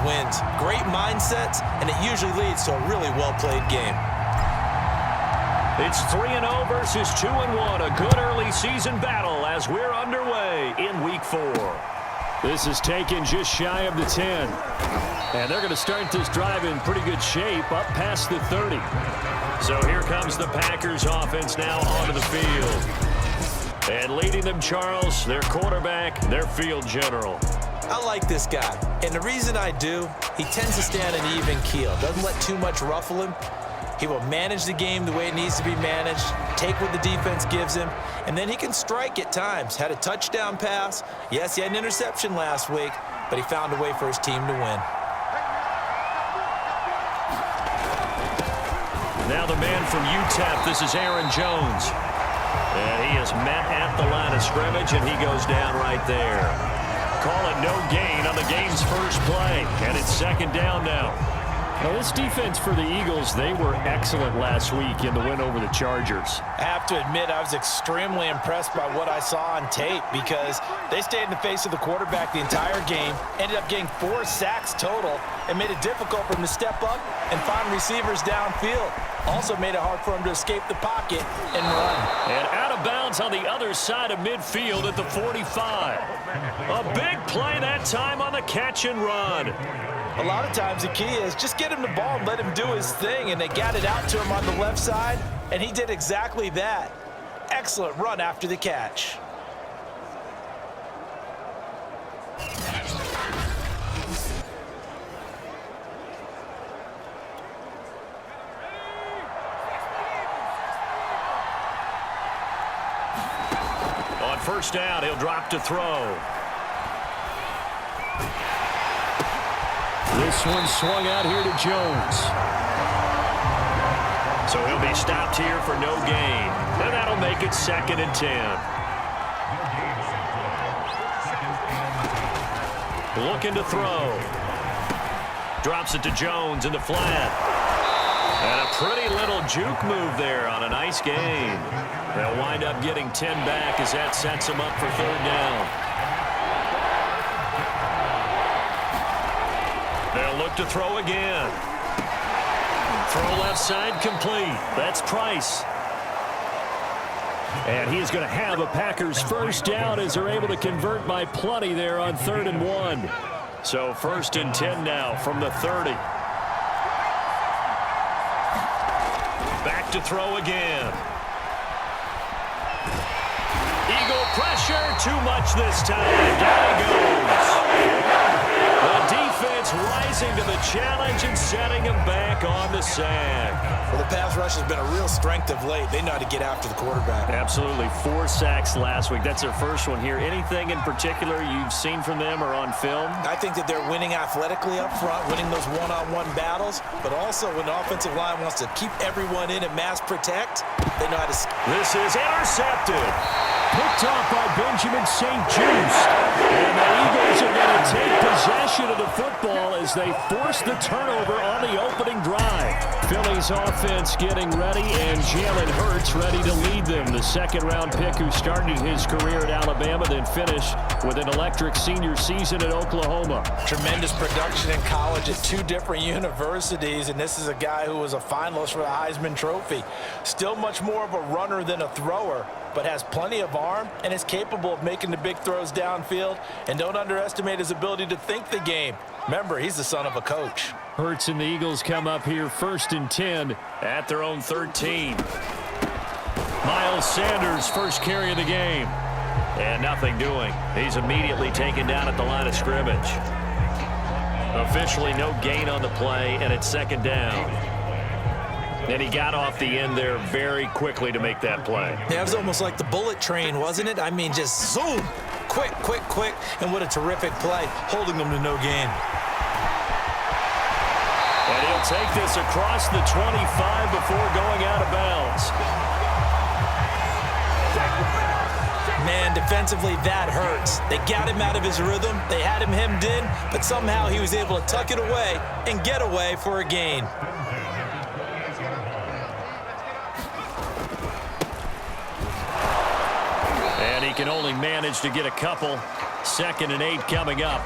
wins. Great mindsets, and it usually leads to a really well-played game. It's 3-0 versus 2-1. A good early season battle as we're underway in Week 4. This is taken just shy of the 10. And they're going to start this drive in pretty good shape up past the 30. So here comes the Packers offense now onto the field. And leading them, Charles, their quarterback, their field general. I like this guy. And the reason I do, he tends to stay on an even keel. Doesn't let too much ruffle him. He will manage the game the way it needs to be managed, take what the defense gives him, and then he can strike at times. Had a touchdown pass. Yes, he had an interception last week, but he found a way for his team to win. Now the man from UTEP, this is Aaron Jones. And he is met at the line of scrimmage, and he goes down right there. Call it no gain on the game's first play, and it's second down now. Now, this defense for the Eagles, they were excellent last week in the win over the Chargers. I have to admit, I was extremely impressed by what I saw on tape because they stayed in the face of the quarterback the entire game, ended up getting 4 sacks total, and made it difficult for him to step up and find receivers downfield. Also made it hard for him to escape the pocket and run. And out of bounds on the other side of midfield at the 45. A big play that time on the catch and run. A lot of times the key is just get him the ball and let him do his thing, and they got it out to him on the left side, and he did exactly that. Excellent run after the catch. On first down, he'll drop to throw. This one swung out here to Jones. So he'll be stopped here for no gain. And that'll make it 2nd and 10. Looking to throw. Drops it to Jones in the flat. And a pretty little juke move there on a nice gain. They'll wind up getting 10 back as that sets them up for 3rd down. They'll look to throw again. Throw left side complete. That's Price. And he's going to have a Packers first down as they're able to convert by plenty there on 3rd and 1. So 1st and 10 now from the 30. Back to throw again. Eagle pressure, too much this time. Down he goes. The defense rising to the challenge and setting him back on the sack. Well, the pass rush has been a real strength of late. They know how to get after the quarterback. Absolutely. 4 sacks last week. That's their first one here. Anything in particular you've seen from them or on film? I think that they're winning athletically up front, winning those one-on-one battles, but also when the offensive line wants to keep everyone in and mass protect, they know how to... This is intercepted. Picked off by Benjamin St. Just. And the Eagles are going to take possession of the football as they force the turnover on the opening drive. Philly's offense getting ready, and Jalen Hurts ready to lead them. The 2nd-round pick who started his career at Alabama, then finished with an electric senior season at Oklahoma. Tremendous production in college at 2 different universities, and this is a guy who was a finalist for the Heisman Trophy. Still much more of a runner than a thrower, but has plenty of arm and is capable of making the big throws downfield. And don't underestimate his ability to think the game. Remember, he's the son of a coach. Hurts and the Eagles come up here 1st and 10 at their own 13. Miles Sanders, first carry of the game. And nothing doing. He's immediately taken down at the line of scrimmage. Officially no gain on the play, and it's 2nd down. And he got off the end there very quickly to make that play. Yeah, it was almost like the bullet train, wasn't it? I mean, just zoom. Quick, quick, quick. And what a terrific play, holding them to no gain. And he'll take this across the 25 before going out of bounds. Man, defensively, that hurts. They got him out of his rhythm. They had him hemmed in, but somehow he was able to tuck it away and get away for a gain. And he can only manage to get a couple. 2nd and 8 coming up.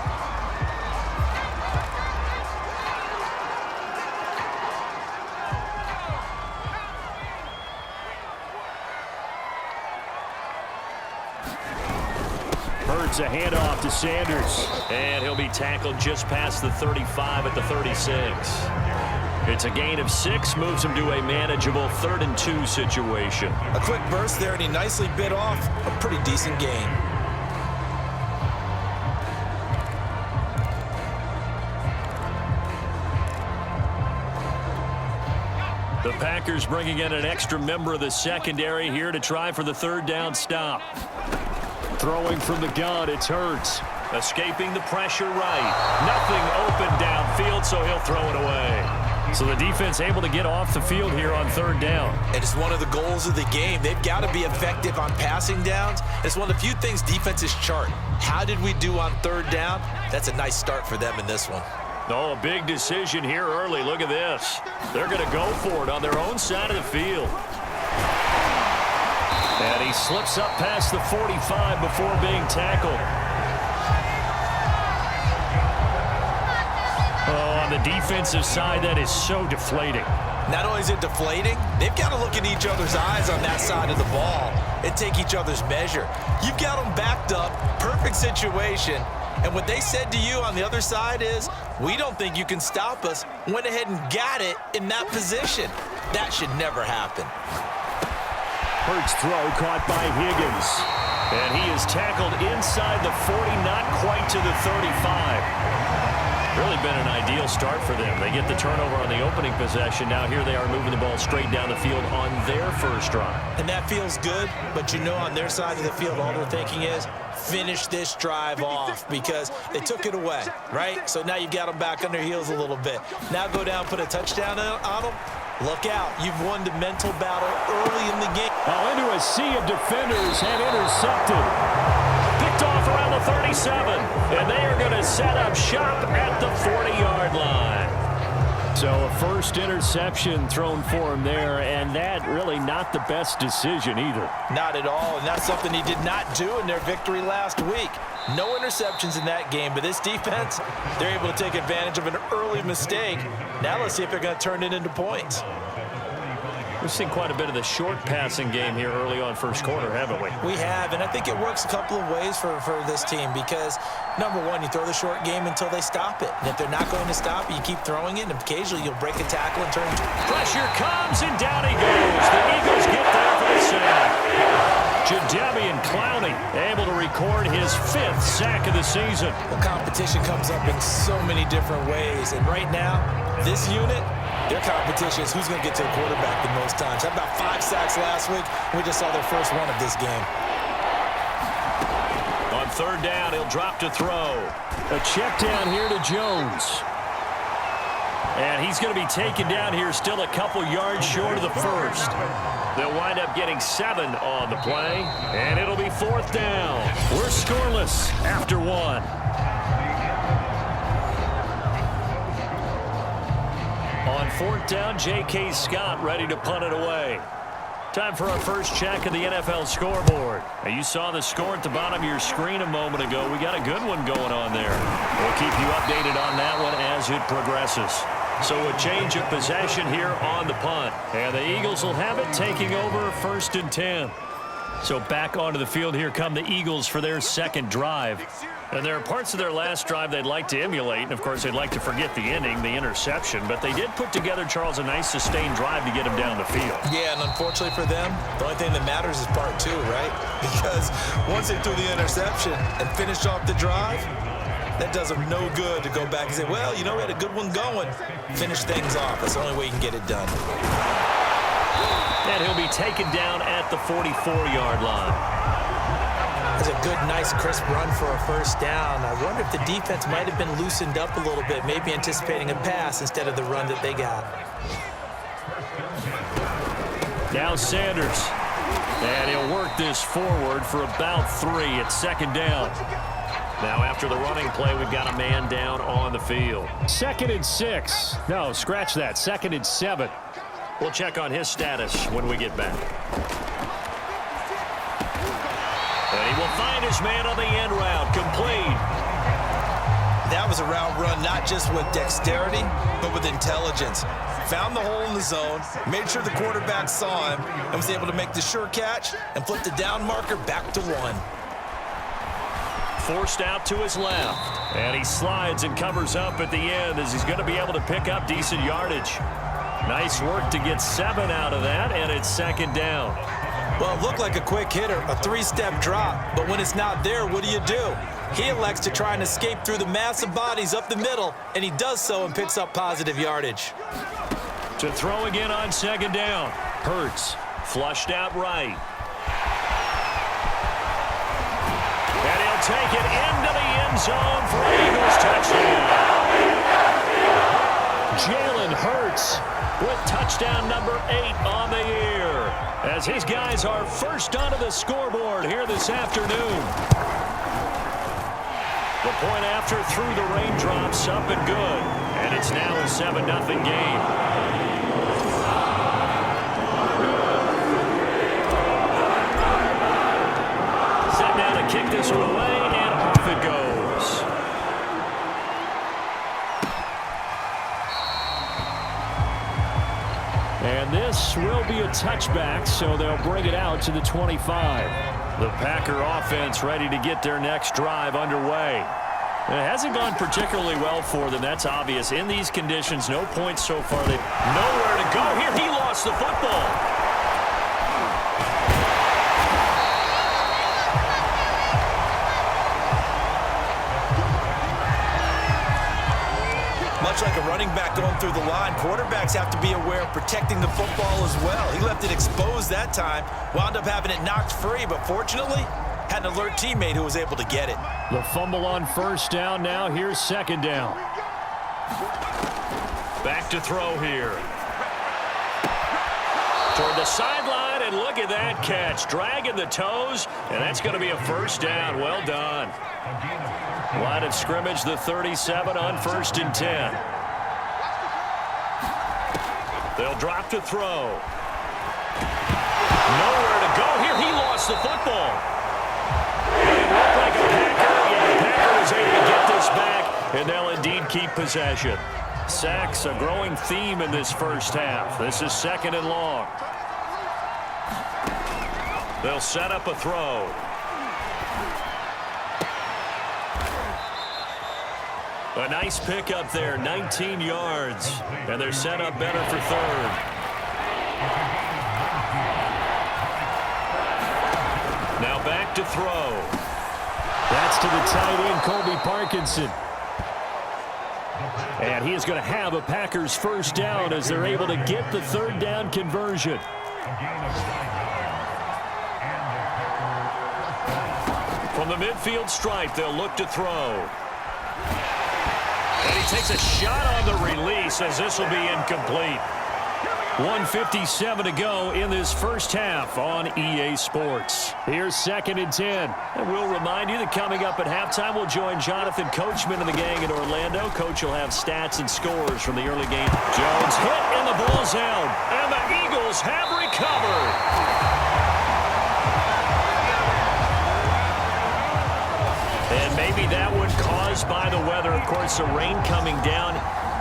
It's a handoff to Sanders. And he'll be tackled just past the 35 at the 36. It's a gain of 6, moves him to a manageable 3rd and 2 situation. A quick burst there, and he nicely bit off a pretty decent gain. The Packers bringing in an extra member of the secondary here to try for the 3rd down stop. Throwing from the gun, it's Hurts. Escaping the pressure right. Nothing open downfield, so he'll throw it away. So the defense able to get off the field here on 3rd down. And it's one of the goals of the game. They've got to be effective on passing downs. It's one of the few things defenses chart. How did we do on 3rd down? That's a nice start for them in this one. Oh, a big decision here early. Look at this. They're going to go for it on their own side of the field. And he slips up past the 45 before being tackled. Oh, on the defensive side, that is so deflating. Not only is it deflating, they've got to look in each other's eyes on that side of the ball and take each other's measure. You've got them backed up, perfect situation, and what they said to you on the other side is, we don't think you can stop us. Went ahead and got it in that position. That should never happen. Hurts throw caught by Higgins. And he is tackled inside the 40, not quite to the 35. Really been an ideal start for them. They get the turnover on the opening possession. Now here they are moving the ball straight down the field on their first drive. And that feels good, but you know on their side of the field, all they're thinking is, finish this drive off because they took it away, right? So now you've got them back on their heels a little bit. Now go down, put a touchdown on them. Look out. You've won the mental battle early in the game. Now into a sea of defenders and intercepted. Picked off around the 37, and they are going to set up shop at the 40-yard line. So a first interception thrown for him there, and that really not the best decision either. Not at all, and that's something he did not do in their victory last week. No interceptions in that game, but this defense, they're able to take advantage of an early mistake. Now let's see if they're going to turn it into points. We've seen quite a bit of the short passing game here early on first quarter, haven't we? We have, and I think it works a couple of ways for this team because, number one, you throw the short game until they stop it. And if they're not going to stop it, you keep throwing it, and occasionally you'll break a tackle and turn. Pressure comes, and down he goes. The Eagles get there for the sack. Jadeveon Clowney able to record his 5th sack of the season. Well, competition comes up in so many different ways, and right now, this unit, their competition is who's going to get to the quarterback the most times. Had about 5 sacks last week. We just saw their first one of this game. On 3rd down, he'll drop to throw. A check down here to Jones. And he's going to be taken down here still a couple yards short of the first. They'll wind up getting 7 on the play, and it'll be 4th down. We're scoreless after 1. On 4th down, J.K. Scott ready to punt it away. Time for our first check of the NFL scoreboard. Now, you saw the score at the bottom of your screen a moment ago. We got a good one going on there. We'll keep you updated on that one as it progresses. So a change of possession here on the punt. And the Eagles will have it taking over 1st and 10. So back onto the field here come the Eagles for their second drive. And there are parts of their last drive they'd like to emulate. And, of course, they'd like to forget the ending, the interception. But they did put together, Charles, a nice sustained drive to get him down the field. Yeah, and unfortunately for them, the only thing that matters is part 2, right? Because once they threw the interception and finished off the drive, that does them no good to go back and say, well, you know, we had a good one going. Finish things off. That's the only way you can get it done. And he'll be taken down at the 44-yard line. That's a good, nice, crisp run for a first down. I wonder if the defense might have been loosened up a little bit, maybe anticipating a pass instead of the run that they got. Now Sanders. And he'll work this forward for about 3 at 2nd down. Now after the running play, we've got a man down on the field. 2nd and 6. No, scratch that. 2nd and 7. We'll check on his status when we get back. And he will find his man on the end route. Complete. That was a route run not just with dexterity, but with intelligence. Found the hole in the zone, made sure the quarterback saw him, and was able to make the sure catch and flip the down marker back to 1. forced out to his left. And he slides and covers up at the end as he's going to be able to pick up decent yardage. Nice work to get 7 out of that, and it's second down. Well, it looked like a quick hitter, a 3-step drop, but when it's not there, what do? He elects to try and escape through the massive bodies up the middle, and he does so and picks up positive yardage. To throw again on second down. Hurts, flushed out right. And he'll take it into the end zone for an Eagles touchdown. Jalen Hurts with touchdown number 8 on the year, as his guys are first onto the scoreboard here this afternoon. The point after through the raindrops, up and good, and it's now a 7-0 game. Set now to kick this one away, and off it goes. And this will be a touchback, so they'll bring it out to the 25. The Packer offense ready to get their next drive underway. It hasn't gone particularly well for them, that's obvious. In these conditions, no points so far. They've nowhere to go here. He lost the football. Much like a running back going through the line, quarterbacks have to be aware of protecting the football as well. He left it exposed that time, wound up having it knocked free, but fortunately, had an alert teammate who was able to get it. The fumble on first down now. Here's second down. Back to throw here. Toward the sideline, and look at that catch. Dragging the toes, and that's going to be a first down. Well done. Line of scrimmage, the 37 on 1st and 10. They'll drop to throw. Nowhere to go here. He lost the football. It looked like a Packer. Yeah, the Packer was able to get this back, and they'll indeed keep possession. Sacks, a growing theme in this first half. This is 2nd and long. They'll set up a throw. A nice pickup there, 19 yards. And they're set up better for 3rd. Now back to throw. That's to the tight end, Colby Parkinson. And he is going to have a Packers first down as they're able to get the 3rd down conversion. From the midfield stripe, they'll look to throw. And he takes a shot on the release as this will be incomplete. 1:57 to go in this first half on EA Sports. Here's 2nd and 10. And we'll remind you that coming up at halftime, we'll join Jonathan Coachman and the gang in Orlando. Coach will have stats and scores from the early game. Jones hit in the ball zone, and the Eagles have recovered. And maybe that one caused by the weather. Of course, the rain coming down.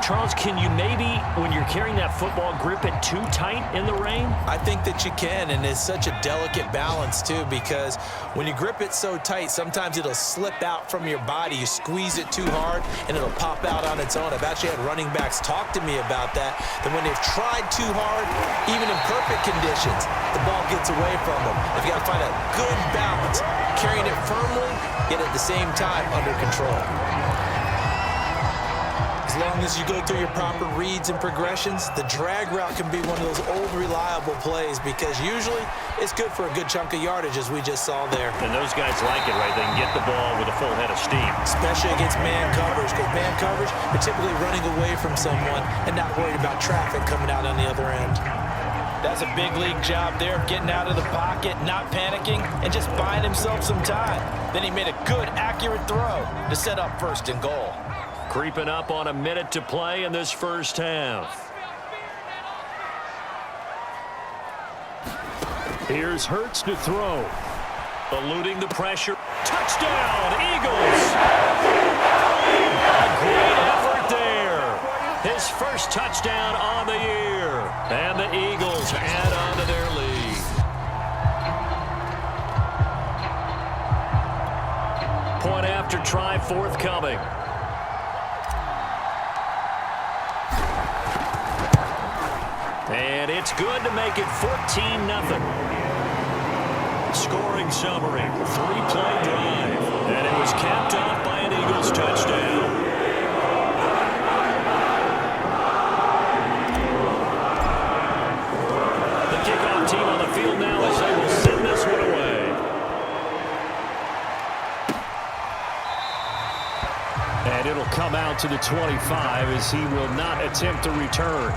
Charles, can you maybe, when you're carrying that football, grip it too tight in the rain? I think that you can, and it's such a delicate balance, too, because when you grip it so tight, sometimes it'll slip out from your body. You squeeze it too hard, and it'll pop out on its own. I've actually had running backs talk to me about that when they've tried too hard, even in perfect conditions, the ball gets away from them. You've got to find a good balance, carrying it firmly, yet at the same time under control. As long as you go through your proper reads and progressions, the drag route can be one of those old reliable plays because usually it's good for a good chunk of yardage, as we just saw there. And those guys like it, right? They can get the ball with a full head of steam. Especially against man coverage, because man coverage, they're typically running away from someone and not worried about traffic coming out on the other end. That's a big league job there of getting out of the pocket, not panicking, and just buying himself some time. Then he made a good, accurate throw to set up 1st and goal. Creeping up on a minute to play in this first half. Here's Hurts to throw. Eluding the pressure. Touchdown, Eagles! A great effort there. His first touchdown on the year. And the Eagles add on to their lead. Point after try forthcoming. And it's good to make it 14-0. Scoring summary, 3-play drive. And it was capped off by an Eagles touchdown. The kickoff team on the field now as they will send this one away. And it'll come out to the 25 as he will not attempt to return.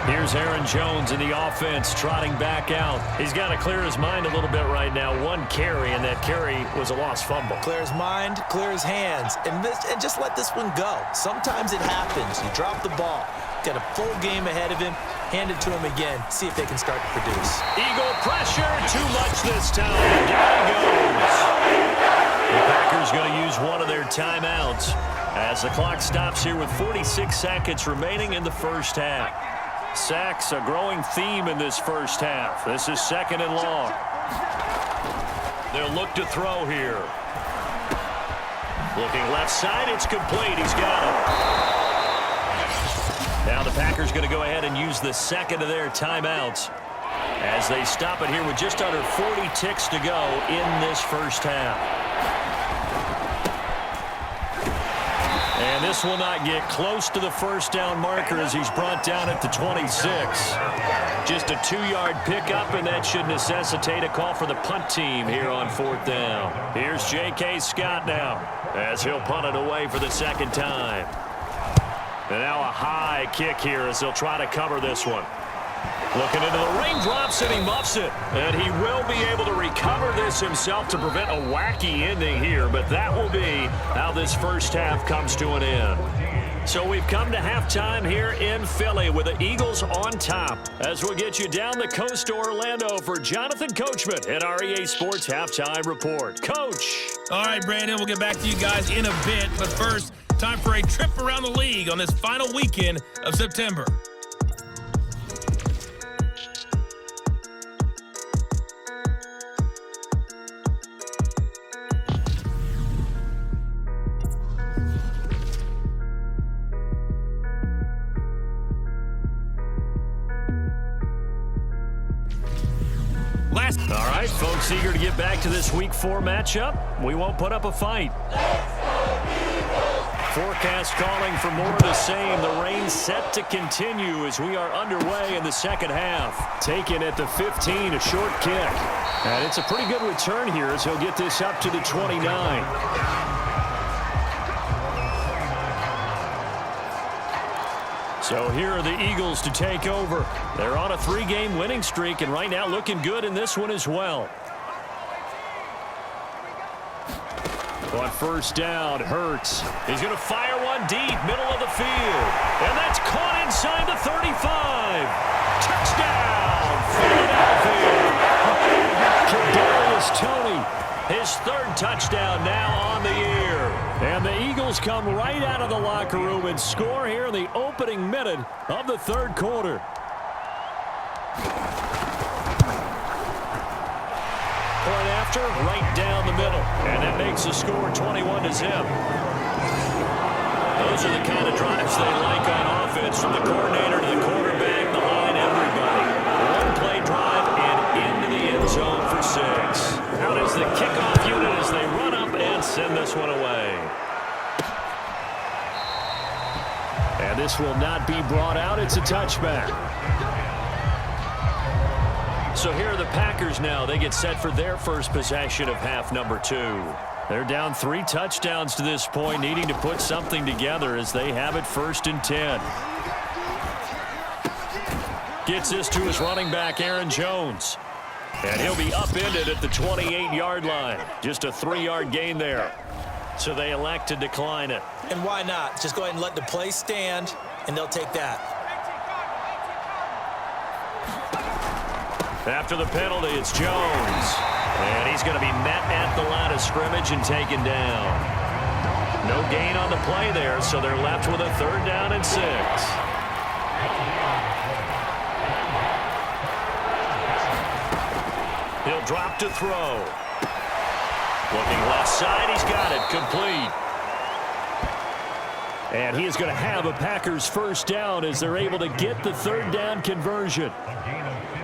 Here's Aaron Jones in the offense trotting back out. He's got to clear his mind a little bit right now. One carry, and that carry was a lost fumble. Clear his mind, clear his hands, and just let this one go. Sometimes it happens. You drop the ball. Got a full game ahead of him. Hand it to him again. See if they can start to produce. Eagle pressure. Too much this time. Down he goes. The Packers going to use one of their timeouts as the clock stops here with 46 seconds remaining in the first half. Sacks, a growing theme in this first half. This is 2nd and long. They'll look to throw here. Looking left side, it's complete. He's got it. Now the Packers going to go ahead and use the second of their timeouts as they stop it here with just under 40 ticks to go in this first half. And this will not get close to the first down marker as he's brought down at the 26. Just a 2-yard pickup, and that should necessitate a call for the punt team here on 4th down. Here's J.K. Scott now as he'll punt it away for the second time. And now a high kick here as they'll try to cover this one. Looking into the raindrops, and he muffs it. And he will be able to recover this himself to prevent a wacky ending here. But that will be how this first half comes to an end. So we've come to halftime here in Philly with the Eagles on top. As we'll get you down the coast to Orlando for Jonathan Coachman at our EA Sports Halftime Report. Coach. All right, Brandon, we'll get back to you guys in a bit. But first, time for a trip around the league on this final weekend of September. All right, folks, eager to get back to this Week 4 matchup. We won't put up a fight. Forecast calling for more of the same. The rain set to continue as we are underway in the second half. Taken at the 15, a short kick. And it's a pretty good return here as he'll get this up to the 29. So here are the Eagles to take over. They're on a 3-game winning streak, and right now looking good in this one as well. On first down, Hurts. He's going to fire one deep, middle of the field. And that's caught inside the 35. Touchdown, Philadelphia. Kadarius Toney, his 3rd touchdown now on the year. And the Eagles come right out of the locker room and score here in the opening minute of the 3rd quarter. Point after, right down the middle. And that makes the score 21-0. Those are the kind of drives they like on offense, from the coordinator to the quarterback, the line, everybody. One-play drive and into the end zone for 6. Out is the kickoff unit as they run up and send this one away. And this will not be brought out. It's a touchback. So here are the Packers now. They get set for their first possession of half number 2. They're down 3 touchdowns to this point, needing to put something together as they have it 1st and 10. Gets this to his running back, Aaron Jones. And he'll be upended at the 28-yard line. Just a 3-yard gain there. So they elect to decline it. And why not? Just go ahead and let the play stand, and they'll take that. After the penalty, it's Jones. And he's going to be met at the line of scrimmage and taken down. No gain on the play there, so they're left with a 3rd down and 6. He'll drop to throw. Looking left side, he's got it, complete. And he is going to have a Packers first down as they're able to get the third down conversion.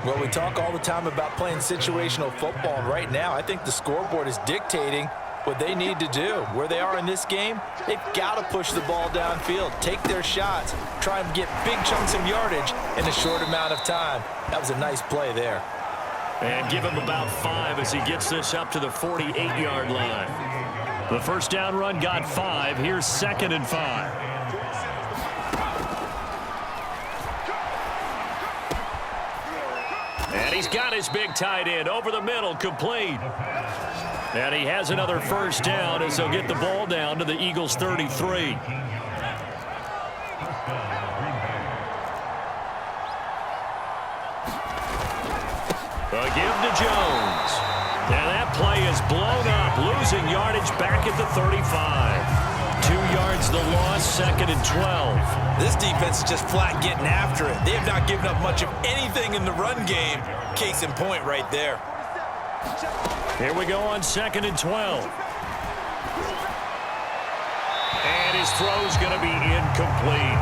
Well, we talk all the time about playing situational football, and right now I think the scoreboard is dictating what they need to do. Where they are in this game, they've got to push the ball downfield, take their shots, try and get big chunks of yardage in a short amount of time. That was a nice play there. And give him about 5 as he gets this up to the 48-yard line. The first down run got 5. Here's 2nd and 5. And he's got his big tight end over the middle, complete. And he has another first down as they'll get the ball down to the Eagles' 33. A give to Jones. And that play is blown up, losing yardage back at the 35. 2 yards the loss, 2nd and 12. This defense is just flat getting after it. They have not given up much of anything in the run game. Case in point right there. Here we go on 2nd and 12. And his throw's going to be incomplete.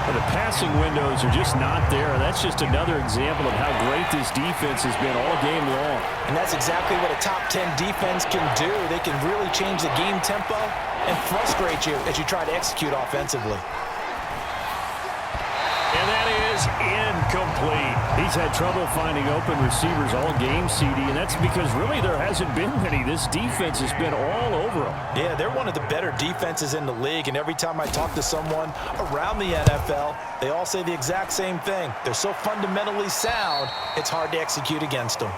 Well, the passing windows are just not there. That's just another example of how great this defense has been all game long. And that's exactly what a top 10 defense can do. They can really change the game tempo and frustrate you as you try to execute offensively. And that is incomplete. He's had trouble finding open receivers all game, CD, and that's because really there hasn't been many. This defense has been all over them. Yeah, they're one of the better defenses in the league, and every time I talk to someone around the NFL, they all say the exact same thing. They're so fundamentally sound, it's hard to execute against them.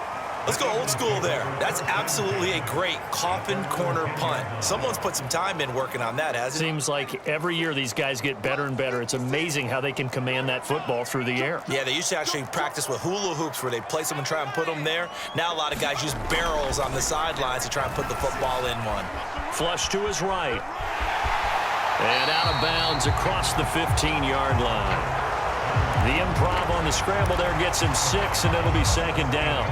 Let's go old school there. That's absolutely a great coffin corner punt. Someone's put some time in working on that, hasn't it? Seems like every year these guys get better and better. It's amazing how they can command that football through the air. Yeah, they used to actually practice with hula hoops where they place them and try and put them there. Now a lot of guys use barrels on the sidelines to try and put the football in one. Flush to his right. And out of bounds across the 15-yard line. The improv on the scramble there gets him 6, and it'll be 2nd down.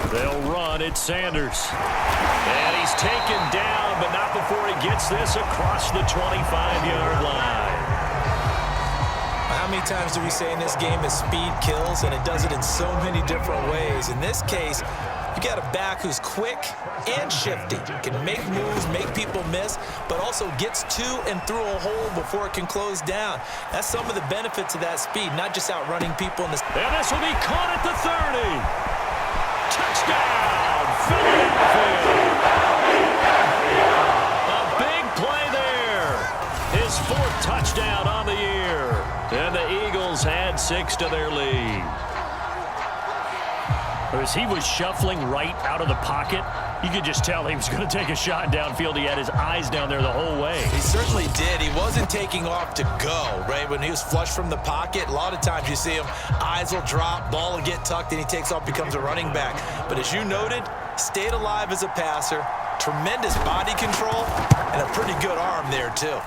They'll run. It's Sanders. And he's taken down, but not before he gets this across the 25-yard line. How many times do we say in this game that speed kills, and it does it in so many different ways? In this case, you got a back who's quick and shifty, can make moves, make people miss, but also gets to and through a hole before it can close down. That's some of the benefits of that speed, not just outrunning people in the... And this will be caught at the 30. Touchdown, Philadelphia. A big play there. His 4th touchdown on the year. And the Eagles add 6 to their lead. As he was shuffling right out of the pocket, you could just tell he was going to take a shot downfield. He had his eyes down there the whole way. He certainly did. He wasn't taking off to go, right? When he was flushed from the pocket, a lot of times you see him, eyes will drop, ball will get tucked, and he takes off, becomes a running back. But as you noted, stayed alive as a passer, tremendous body control, and a pretty good arm there, too.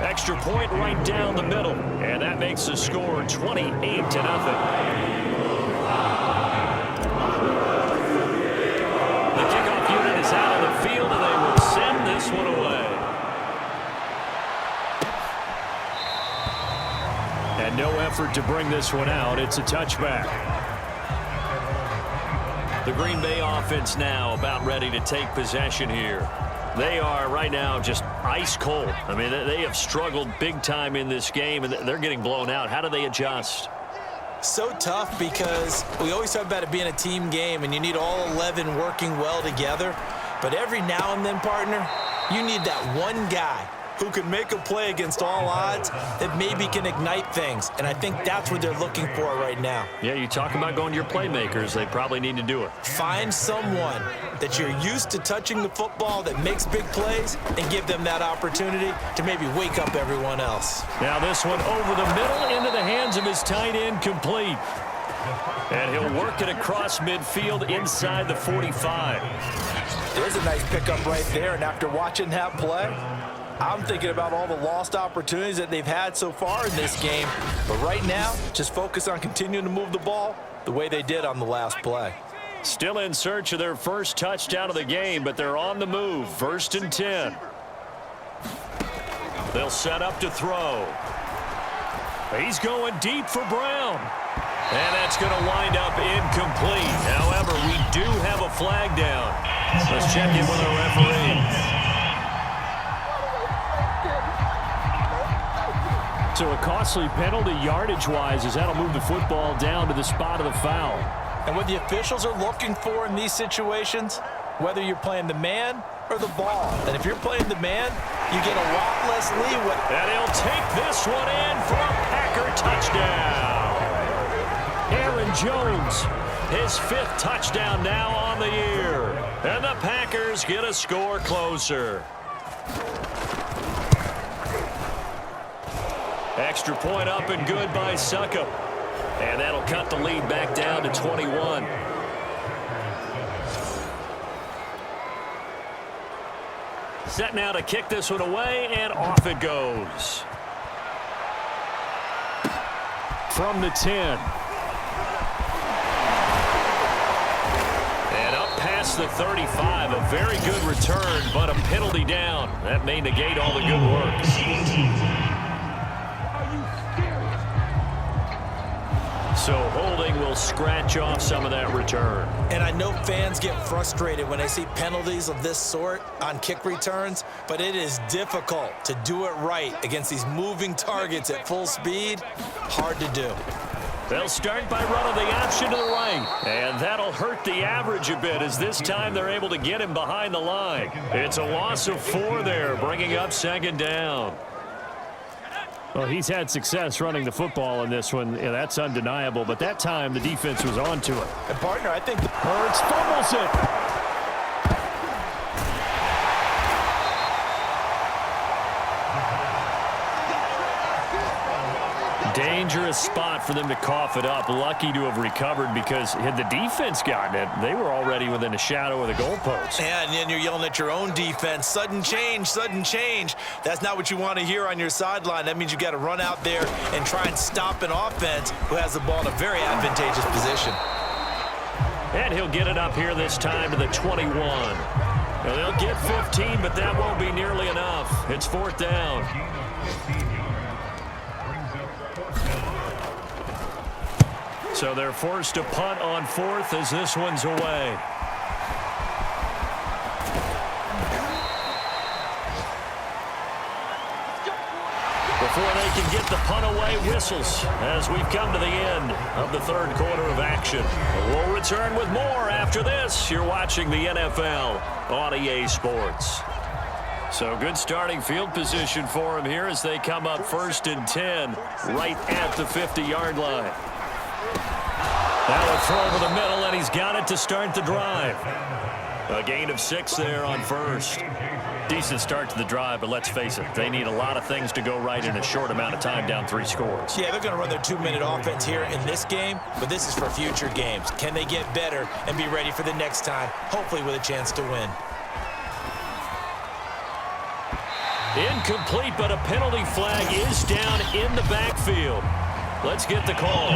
Extra point right down the middle, and that makes the score 28-0. Out of the field, and they will send this one away. And no effort to bring this one out. It's a touchback. The Green Bay offense now about ready to take possession here. They are right now just ice cold. I mean, they have struggled big time in this game, and they're getting blown out. How do they adjust? So tough because we always talk about it being a team game, and you need all 11 working well together. But every now and then, partner, you need that one guy who can make a play against all odds that maybe can ignite things. And I think that's what they're looking for right now. Yeah, you talk about going to your playmakers. They probably need to do it. Find someone that you're used to touching the football that makes big plays and give them that opportunity to maybe wake up everyone else. Now this one over the middle into the hands of his tight end, complete. And he'll work it across midfield inside the 45. There's a nice pickup right there, and after watching that play, I'm thinking about all the lost opportunities that they've had so far in this game. But right now, just focus on continuing to move the ball the way they did on the last play. Still in search of their first touchdown of the game, but they're on the move. 1st and 10. They'll set up to throw. He's going deep for Brown. And that's going to wind up incomplete. However, we do have a flag down. Let's check in with our referee. So a costly penalty yardage-wise as that'll move the football down to the spot of the foul. And what the officials are looking for in these situations, whether you're playing the man or the ball. And if you're playing the man, you get a lot less leeway. And he'll take this one in for a Packer touchdown. Aaron Jones, his 5th touchdown now on the year. And the Packers get a score closer. Extra point up and good by Succop. And that'll cut the lead back down to 21. Set now to kick this one away, and off it goes. From the 10. And up past the 35. A very good return, but a penalty down. That may negate all the good work. So holding will scratch off some of that return. And I know fans get frustrated when they see penalties of this sort on kick returns, but it is difficult to do it right against these moving targets at full speed. Hard to do. They'll start by running the option to the right. And that'll hurt the average a bit as this time they're able to get him behind the line. It's a loss of 4 there, bringing up 2nd down. Well, he's had success running the football in this one. Yeah, that's undeniable. But that time, the defense was on to it. And, partner, I think Hurts fumbles it. Dangerous spot for them to cough it up. Lucky to have recovered because had the defense gotten it, they were already within a shadow of the goalpost. Yeah, and then you're yelling at your own defense. Sudden change, sudden change. That's not what you want to hear on your sideline. That means you got to run out there and try and stop an offense who has the ball in a very advantageous position. And he'll get it up here this time to the 21. Now, they'll get 15, but that won't be nearly enough. It's 4th down. So they're forced to punt on 4th as this one's away. Before they can get the punt away, whistles as we've come to the end of the 3rd quarter of action. We'll return with more after this. You're watching the NFL on EA Sports. So good starting field position for them here as they come up 1st and 10 right at the 50-yard line. Now a throw over the middle, and he's got it to start the drive. A gain of 6 there on 1st. Decent start to the drive, but let's face it, they need a lot of things to go right in a short amount of time down 3 scores. Yeah, they're going to run their 2-minute offense here in this game, but this is for future games. Can they get better and be ready for the next time, hopefully with a chance to win? Incomplete, but a penalty flag is down in the backfield. Let's get the call.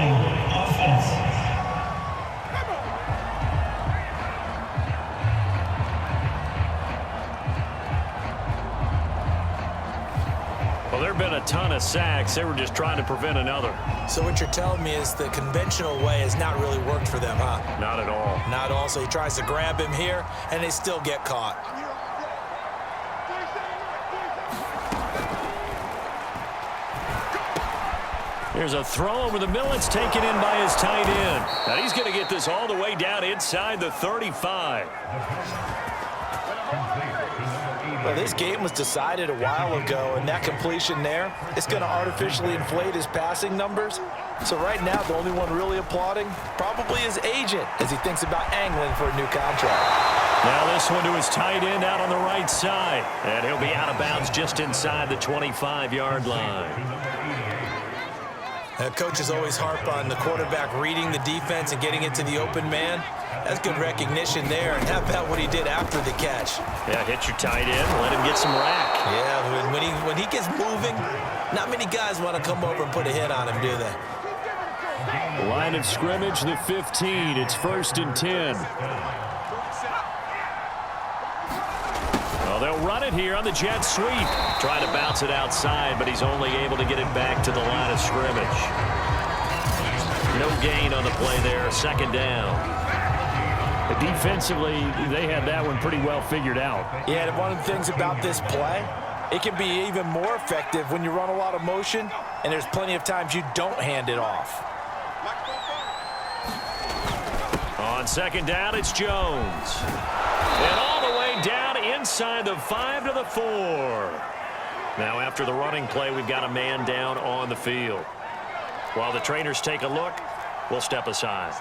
Well, there have been a ton of sacks. They were just trying to prevent another. So what you're telling me is the conventional way has not really worked for them, huh? Not at all. Not all. So he tries to grab him here, and they still get caught. There's a throw over the middle. It's taken in by his tight end. Now he's going to get this all the way down inside the 35. Well, this game was decided a while ago, and that completion there, it's going to artificially inflate his passing numbers. So right now, the only one really applauding probably his agent as he thinks about angling for a new contract. Now this one to his tight end out on the right side. And he'll be out of bounds just inside the 25-yard line. Coaches always harp on the quarterback reading the defense and getting it to the open man. That's good recognition there. And how about what he did after the catch? Yeah, hit your tight end, let him get some rack. Yeah, when he gets moving, not many guys want to come over and put a hit on him, do they? Line of scrimmage, the 15. It's 1st and 10. Well, they'll run it here on the jet sweep. Trying to bounce it outside, but he's only able to get it back to the line of scrimmage. No gain on the play there. 2nd down. Defensively, they had that one pretty well figured out. Yeah, and one of the things about this play, it can be even more effective when you run a lot of motion, and there's plenty of times you don't hand it off. On 2nd down, it's Jones. And all the way down inside the 5 to the 4. Now, after the running play, we've got a man down on the field. While the trainers take a look, we'll step aside.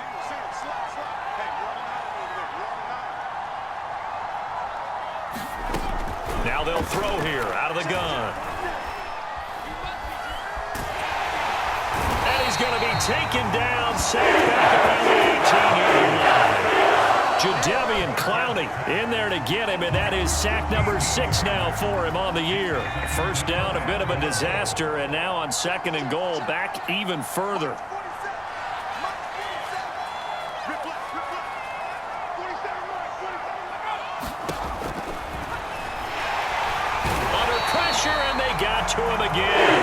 Now they'll throw here out of the gun. And he's going to be taken down, sacked back around the 18-yard line. Jadeveon Clowney in there to get him, and that is sack number 6 now for him on the year. 1st down, a bit of a disaster, and now on 2nd and goal, back even further. And they got to him again.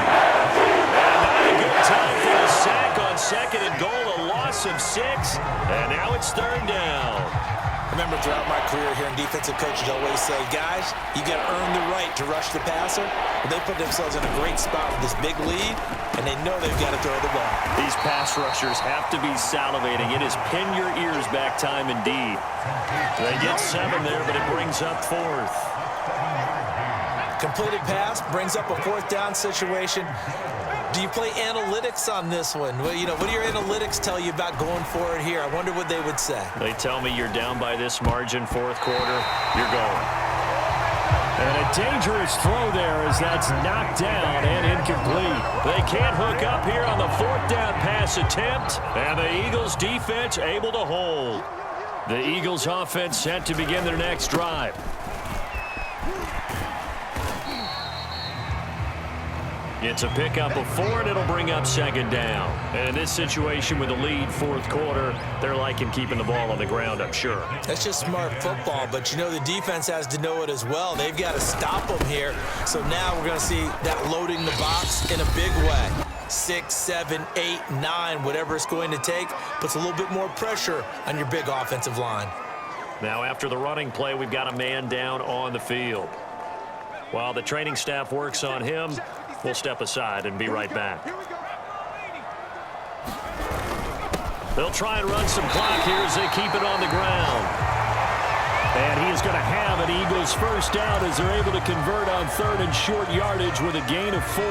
And not a good time for a sack on 2nd and goal, a loss of 6. And now it's 3rd down. Remember, throughout my career here, defensive coaches always say, guys, you got to earn the right to rush the passer. But they put themselves in a great spot with this big lead, and they know they've got to throw the ball. These pass rushers have to be salivating. It is pin your ears back time indeed. They get 7 there, but it brings up 4th. Completed pass brings up a 4th down situation. Do you play analytics on this one? Well, what do your analytics tell you about going for it here? I wonder what they would say. They tell me you're down by this margin, 4th quarter, you're going. And a dangerous throw there as that's knocked down and incomplete. They can't hook up here on the 4th down pass attempt, and the Eagles defense able to hold. The Eagles offense set to begin their next drive. It's a pickup of 4, and it'll bring up 2nd down. And in this situation with the lead 4th quarter, they're liking keeping the ball on the ground, I'm sure. That's just smart football, but the defense has to know it as well. They've got to stop them here. So now we're going to see that loading the box in a big way. 6, 7, 8, 9, whatever it's going to take, puts a little bit more pressure on your big offensive line. Now after the running play, we've got a man down on the field. While the training staff works on him, we'll step aside and be right back. They'll try and run some clock here as they keep it on the ground. And he is going to have an Eagles 1st down as they're able to convert on 3rd and short yardage with a gain of 4.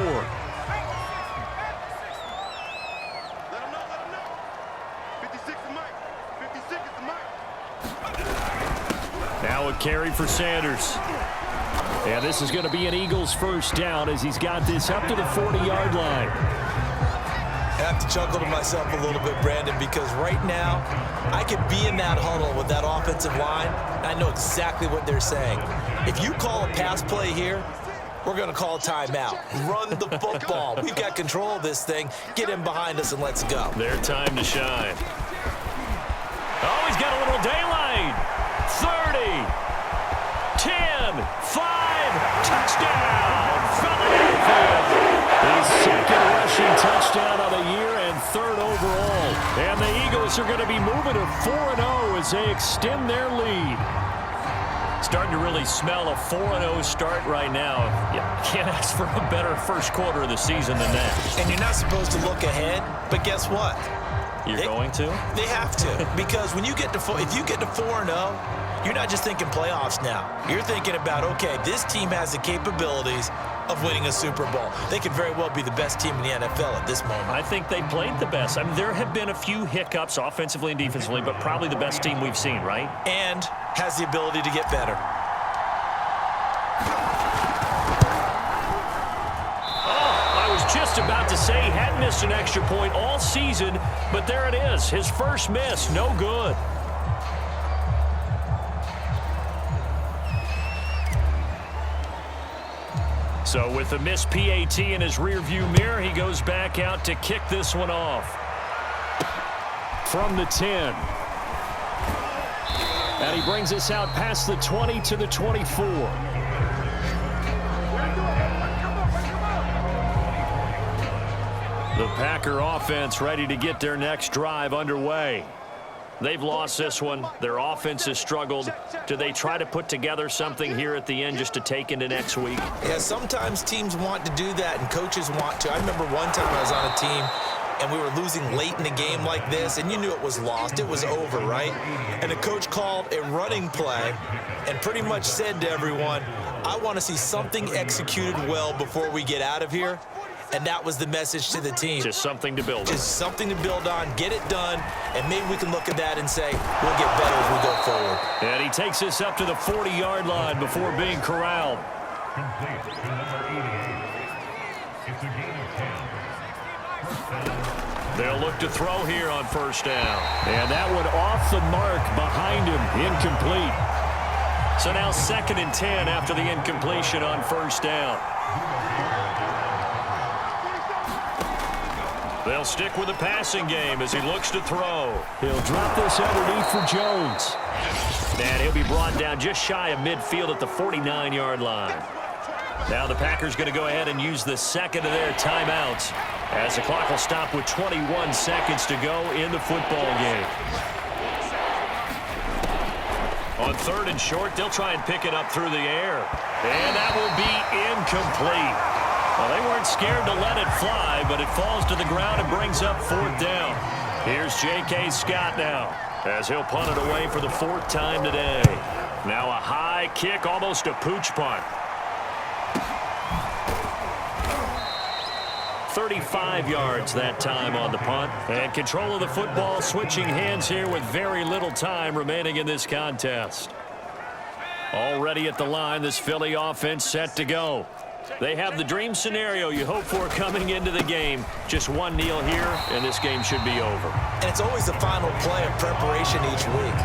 Now a carry for Sanders. And this is going to be an Eagles 1st down as he's got this up to the 40-yard line. I have to chuckle to myself a little bit, Brandon, because right now I could be in that huddle with that offensive line. I know exactly what they're saying. If you call a pass play here, we're going to call a timeout. Run the football. We've got control of this thing. Get him behind us and let's go. Their time to shine. Oh, he's got a little daylight. 30, 10, 5, touchdown, Philadelphia. His 2nd rushing touchdown of the year and 3rd overall. And the Eagles are going to be moving to 4-0 as they extend their lead. Starting to really smell a 4-0 start right now. You can't ask for a better 1st quarter of the season than that. And you're not supposed to look ahead, but guess what? You're going to? They have to, because when you get to if you get to 4-0, you're not just thinking playoffs now. You're thinking about, okay, this team has the capabilities of winning a Super Bowl. They could very well be the best team in the NFL at this moment. I think they played the best. I mean, there have been a few hiccups offensively and defensively, but probably the best team we've seen, right? And has the ability to get better. just about to say he hadn't missed an extra point all season, but there it is. His first miss, no good. So with the missed PAT in his rearview mirror, he goes back out to kick this one off. From the 10. And he brings us out past the 20 to the 24. The Packer offense ready to get their next drive underway. They've lost this one. Their offense has struggled. Do they try to put together something here at the end just to take into next week? Yeah, sometimes teams want to do that and coaches want to. I remember one time I was on a team and we were losing late in a game like this, and you knew it was lost. It was over, right? And the coach called a running play and pretty much said to everyone, I want to see something executed well before we get out of here. And that was the message to the team. Just something to build on. Just something to build on, get it done, and maybe we can look at that and say, we'll get better as we go forward. And he takes us up to the 40-yard line before being corralled. They'll look to throw here on first down. And that one off the mark behind him, incomplete. So now 2nd and 10 after the incompletion on first down. They'll stick with the passing game as he looks to throw. He'll drop this underneath for Jones. And he'll be brought down just shy of midfield at the 49-yard line. Now the Packers going to go ahead and use the second of their timeouts as the clock will stop with 21 seconds to go in the football game. On 3rd and short, they'll try and pick it up through the air. And that will be incomplete. Well, they weren't scared to let it fly, but it falls to the ground and brings up 4th down. Here's J.K. Scott now as he'll punt it away for the 4th time today. Now a high kick, almost a pooch punt. 35 yards that time on the punt. And control of the football switching hands here with very little time remaining in this contest. Already at the line, this Philly offense set to go. They have the dream scenario you hope for coming into the game. Just one kneel here, and this game should be over. And it's always the final play of preparation each week.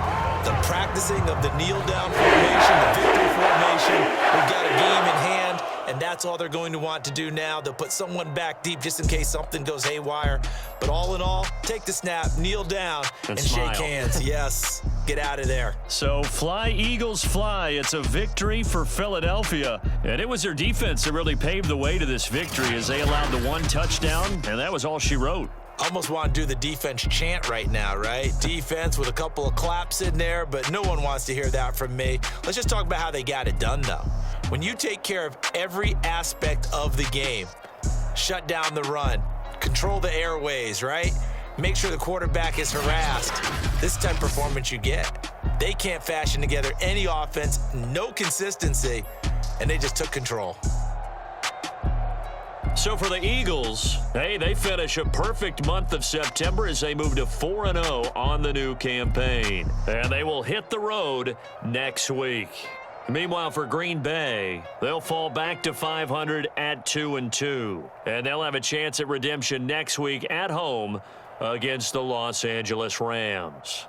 The practicing of the kneel-down formation, the victory formation. We've got a game in hand, and that's all they're going to want to do now. They'll put someone back deep just in case something goes haywire. But all in all, take the snap, kneel down, and shake hands. Yes, get out of there. So fly, Eagles, fly. It's a victory for Philadelphia. And it was their defense that really paved the way to this victory as they allowed the 1 touchdown, and that was all she wrote. Almost want to do the defense chant right now, right? Defense with a couple of claps in there, but no one wants to hear that from me. Let's just talk about how they got it done, though. When you take care of every aspect of the game, shut down the run, control the airways, right? Make sure the quarterback is harassed. This type of performance you get. They can't fashion together any offense, no consistency, and they just took control. So for the Eagles, hey, they finish a perfect month of September as they move to 4-0 on the new campaign. And they will hit the road next week. Meanwhile, for Green Bay, they'll fall back to 500 at 2-2. And they'll have a chance at redemption next week at home against the Los Angeles Rams.